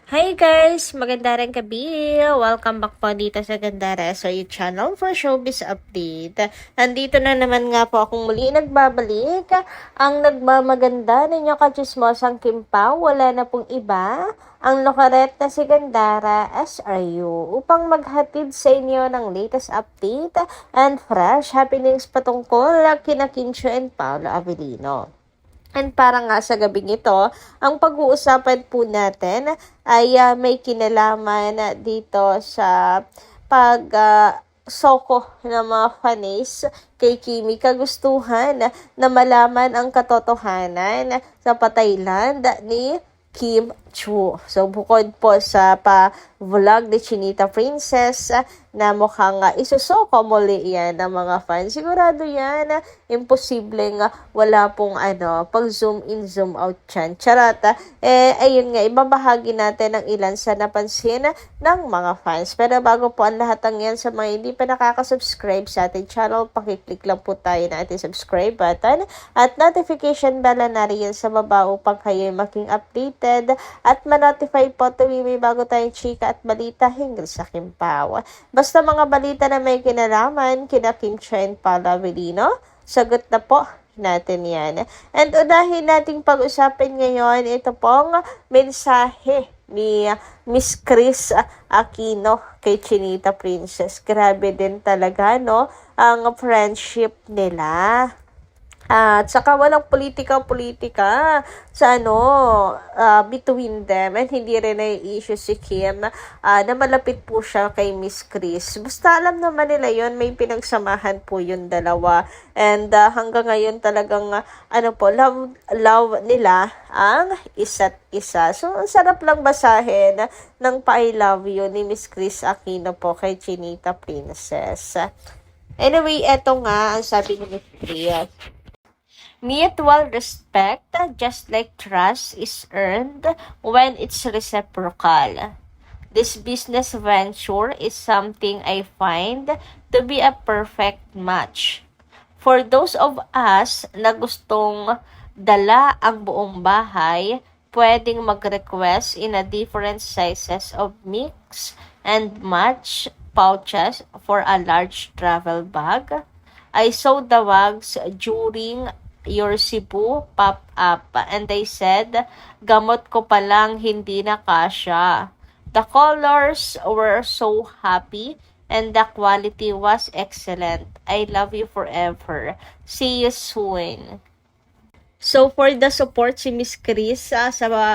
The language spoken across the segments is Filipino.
Hi guys! Magandang gabi! Welcome back po dito sa Gandara So yung channel for showbiz update. Nandito na naman nga po akong muli nagbabalik. Ang nagmamaganda ninyo kachismosang Kim Pao, wala na pong iba. Ang lokaret na si Gandara SRU upang maghatid sa inyo ng latest update and fresh happenings patungkol kina Kim Chiu and Paolo Avellino. And para nga sa gabing ito, ang pag-uusapan po natin ay may kinalaman dito sa soko ng mga fans kay Kimi. Kagustuhan na malaman ang katotohanan sa patayland ni Kim Chiu. So, bukod po sa pa-vlog ni Chinita Princess na mukhang isusoko muli yan ng mga fans. Sigurado yan, imposibleng wala pong pag zoom in, zoom out yan. Charata, ayun nga, ibabahagi natin ang ilan sa napansin ng mga fans. Pero bago po ang lahat ng yan, sa mga hindi pa nakaka-subscribe sa ating channel, pakiclick lang po tayo na ating subscribe button at notification bell na rin sa baba upang kayo maging updated at ma-notify po tuwing may bago tayong chika at balita hinggil sa Kim Pao. Basta mga balita na may kinalaman kina Kim Chiu and Paolo Avellino, sagot na po natin yan. And unahin nating pag-usapan ngayon, ito pong mensahe ni Miss Kris Aquino kay Chinita Princess. Grabe din talaga, no? Ang friendship nila. At saka walang politika sa between them, and hindi rin na-issue si Kim na malapit po siya kay Miss Kris. Basta alam naman nila yon, may pinagsamahan po yung dalawa, and hanggang ngayon talagang love nila ang isa't isa. So ang sarap lang basahin ng I love you ni Miss Kris Aquino po kay Chinita Princess. Anyway, eto nga ang sabi ni Miss Kris. Mutual respect, just like trust, is earned when it's reciprocal. This business venture is something I find to be a perfect match. For those of us na gustong dala ang buong bahay, pwedeng mag-request in a different sizes of mix and match pouches for a large travel bag. I saw the bags during your Cebu pop-up and they said, gamot ko palang hindi na kasya. The colors were so happy and the quality was excellent. I love you forever. See you soon. So, for the support si Miss Kris sa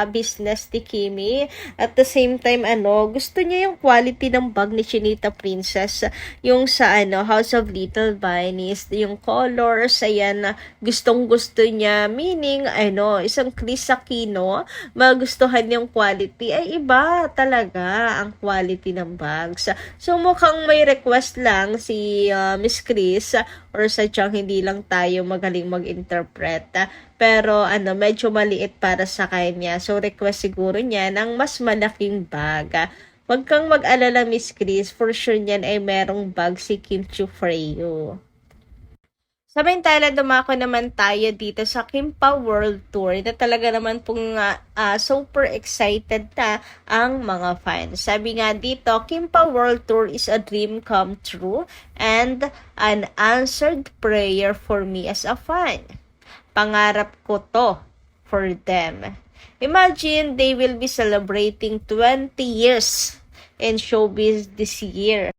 business ni Kimi. At the same time, gusto niya yung quality ng bag ni Chinita Princess. Yung sa House of Little Bunnies, yung colors, ayan, gustong-gusto niya. Meaning, isang Kris Aquino, magustuhan yung quality. Ay, iba talaga ang quality ng bags. So, mukhang may request lang si Miss Kris or sadyang hindi lang tayo magaling mag-interpret. Pero medyo maliit para sa kanya. So request siguro niya ng mas malaking bag. Huwag kang mag-alala, Miss Kris. For sure niyan ay merong bag si Kim Chiu for you. Samantala, dumako naman tayo dito sa Kim Pao World Tour na talaga naman pong super excited na ang mga fans. Sabi nga dito, Kim Pao World Tour is a dream come true and an answered prayer for me as a fan. Pangarap ko to for them. Imagine they will be celebrating 20 years in showbiz this year.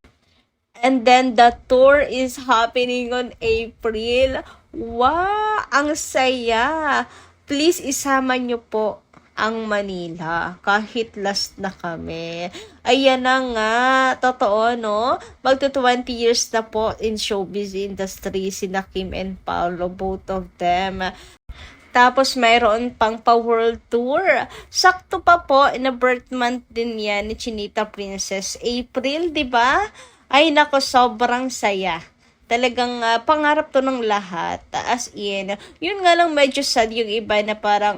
And then the tour is happening on April. Wow! Ang saya! Please isama nyo po ang Manila kahit last na kami. Ayan na nga, totoo no? Magto 20 years na po in showbiz industry sina Kim and Paolo, both of them. Tapos mayroon pang pa-world tour. Sakto pa po, na birth month din yan ni Chinita Princess. April, di ba? Ay nako, sobrang saya. Talagang pangarap to ng lahat. As in, yun nga lang medyo sad yung iba na parang,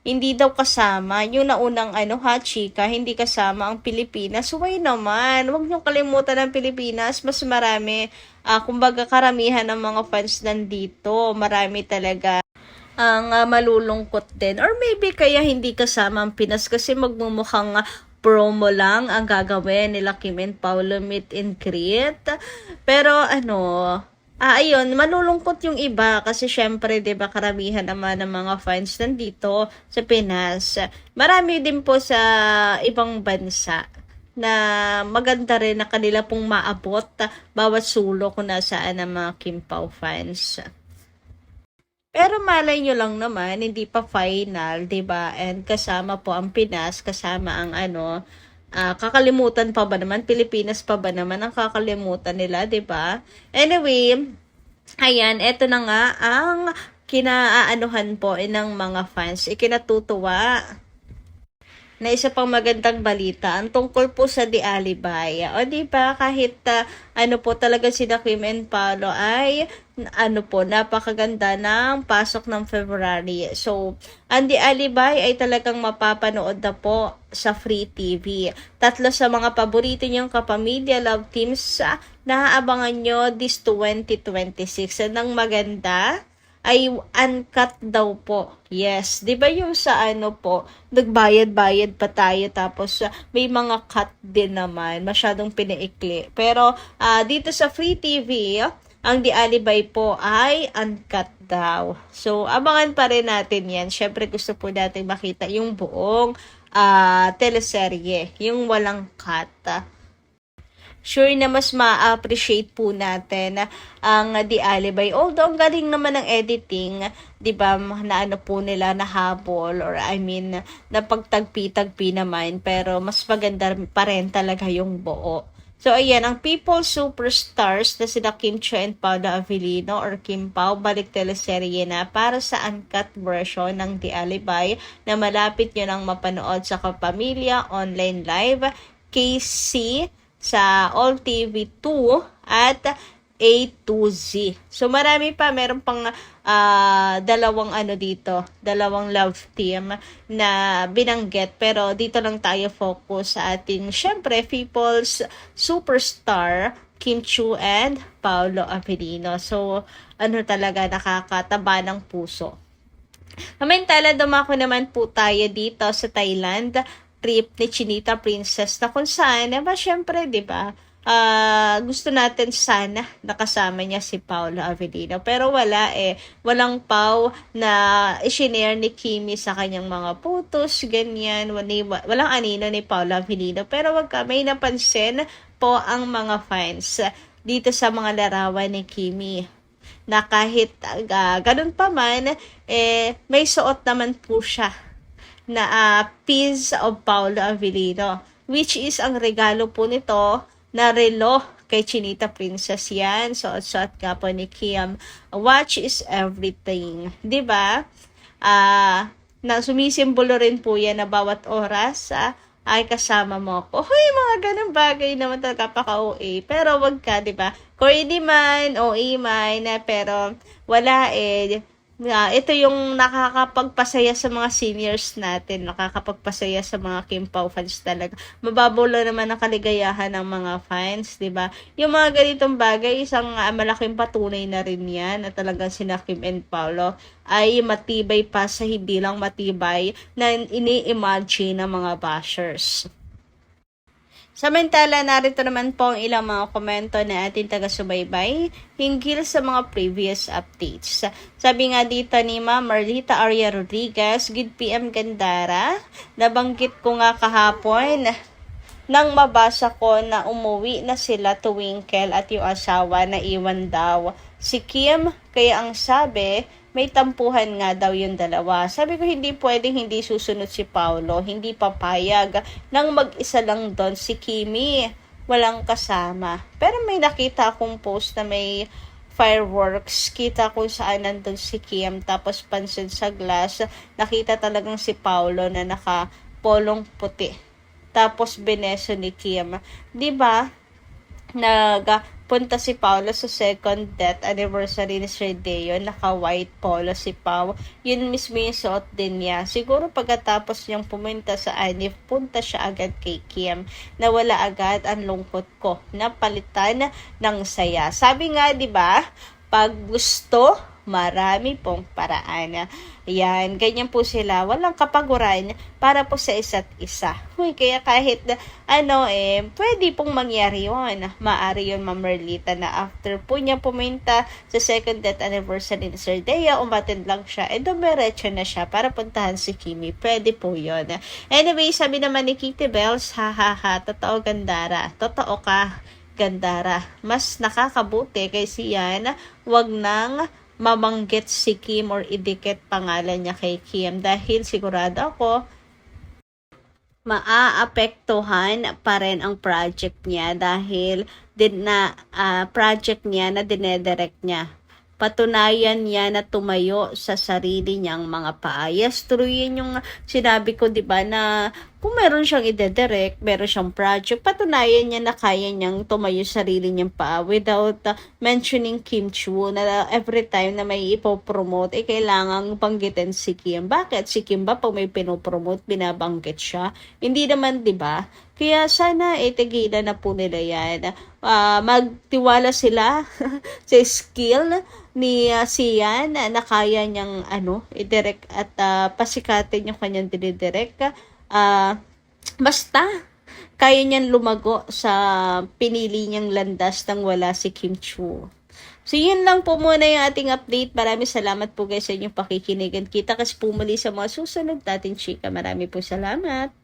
hindi daw kasama. Yung naunang chika, hindi kasama ang Pilipinas. Why naman? Huwag niyong kalimutan ang Pilipinas. Mas marami, kumbaga karamihan ng mga fans nandito. Marami talaga. ang malulungkot din. Or maybe kaya hindi kasama ang Pinas kasi magmumukhang promo lang ang gagawin nila Kim and Paolo meet and greet. Pero ayun, malulungkot yung iba kasi syempre, 'di ba, karamihan naman ng mga fans nandito sa Pinas. Marami din po sa ibang bansa na maganda rin na kanila pong maabot bawat sulok kung nasaan ang mga Kim Pao fans. Pero malay nyo lang naman, hindi pa final, 'di ba? And kasama po ang Pinas, kasama ang kakalimutan pa ba naman, Pilipinas pa ba naman ang kakalimutan nila, 'di ba? Anyway, ayan, eto na nga ang kinaanuhan po ng mga fans, ikinatutuwa na isa pang magandang balita ang tungkol po sa The Alibay. O di ba kahit po talaga sina Kim and Paolo ay napakaganda ng pasok ng February. So, ang The Alibay ay talagang mapapanood na po sa Free TV. Tatlo sa mga paborito niyong kapamilya love teams naaabangan nyo this 2026. Ang maganda ay uncut daw po. Yes, 'di ba yung sa po, nagbayad-bayad pa tayo tapos may mga cut din naman, masyadong pinaikli. Pero dito sa Free TV, ang The Alibay po ay uncut daw. So, abangan pa rin natin 'yan. Syempre gusto po natin makita yung buong teleserye, yung walang cut. Sure na mas ma-appreciate po natin ang The Alibay. Although, ang galing naman ng editing, di ba, na po nila nahabol, or napagtagpi-tagpi naman, pero mas maganda pa rin talaga yung buo. So, ayan, ang people superstars na sina Kim Chiu and Paolo Avellino or Kim Pao, balik teleserye na para sa uncut version ng The Alibay na malapit nyo nang mapanood sa Kapamilya Online Live, KC, sa All TV 2 at A to Z. So marami pa, meron pang dalawang dalawang love team na binanggit, pero dito lang tayo focus sa ating syempre people's superstar Kim Chiu and Paolo Avellino. So talaga, nakakataba ng puso. Samantala, dumako naman po tayo dito sa Thailand, trip ni Chinita Princess na kung saan, syempre, di ba, gusto natin sana nakasama niya si Paolo Avellino. Pero walang Pao na i-share ni Kimi sa kanyang mga photos, ganyan. Walang anino ni Paolo Avellino. Pero may napansin po ang mga fans dito sa mga larawan ni Kimi na kahit ganun pa man, may suot naman po siya na piece of Paolo Avellino, which is ang regalo po nito na relo kay Chinita Princess yan. Suot nga po ni Kim. Watch is everything. Diba? Na sumisimbolo rin po yan na bawat oras ay kasama mo ako. Hoy, mga ganun bagay naman talaga paka-OA. Pero wag ka, diba? Corny man, OA man, pero wala ito yung nakakapagpasaya sa mga seniors natin, nakakapagpasaya sa mga Kim Pao fans talaga. Mababaw naman ang kaligayahan ng mga fans, 'di ba? Yung mga ganitong bagay, isang malaking patunay na rin 'yan na talagang sina Kim and Paolo ay matibay pa sa hindi lang matibay na ini-imagine ng mga bashers. Samantala, narito naman po ang ilang mga komento na ating taga-subaybay hinggil sa mga previous updates. Sabi nga dito ni Ma'am Marlita Aria Rodriguez, Good PM Gandara, nabanggit ko nga kahapon nang mabasa ko na umuwi na sila Twinkle at yung asawa na iwan daw si Kim, kaya ang sabi, may tampuhan nga daw yung dalawa. Sabi ko, hindi pwedeng hindi susunod si Paolo, hindi papayag nang mag-isa lang doon si Kimi, walang kasama. Pero may nakita akong post na may fireworks, kita ko saan nandun si Kim, tapos pansin sa glass, nakita talagang si Paolo na naka-polong puti. Tapos beneso ni Kim. 'Di ba? Nagpunta si Paolo sa second death anniversary ni Sir Deo, naka-white polo si Pao. Yun mismo yung suot din niya. Siguro pagkatapos niyang pumunta sa anif, punta siya agad kay Kim. Nawala agad ang lungkot ko. Napalitan ng saya. Sabi nga, 'di ba? Pag gusto marami pong paraan. Yan, ganyan po sila. Walang kapaguran para po sa isa't isa. Uy, kaya kahit pwede pong mangyari yun. Maari yun, Ma'am Merlita, na after po niya pumunta sa second death anniversary ni Sir Dea, umattend lang siya, dumiretso na siya para puntahan si Kimi. Pwede po yun. Anyway, sabi naman ni Kitty Bells, totoo Gandara. Totoo ka, Gandara. Mas nakakabuti kasi yan, wag nang mamanggit si Kim or idikit pangalan niya kay Kim dahil sigurado ako maaapektuhan pa rin ang project niya dahil project niya na dinedirect niya. Patunayan niya na tumayo sa sarili niyang mga paa. Yes, true yun yung sinabi ko, di ba, na kung meron siyang ide-direct, meron siyang project, patunayan niya na kaya niyang tumayo sa sarili niyang paa without mentioning Kim Chu na every time na may ipopromote, kailangang banggitin si Kim. Bakit? Si Kim ba pag may pinopromote, binabanggit siya? Hindi naman, di ba? Kaya sana tigilan na po nila yan. Magtiwala sila sa skill ni Sian na kaya niyang i-direct at pasikatin yung kanyang dinidirect. Basta kaya niyang lumago sa pinili niyang landas nang wala si Kim Chu. So, yun lang po muna yung ating update. Maraming salamat po guys sa inyong pakikinig. Kita kasi po muli sa mga susunod natin chika. Maraming po salamat.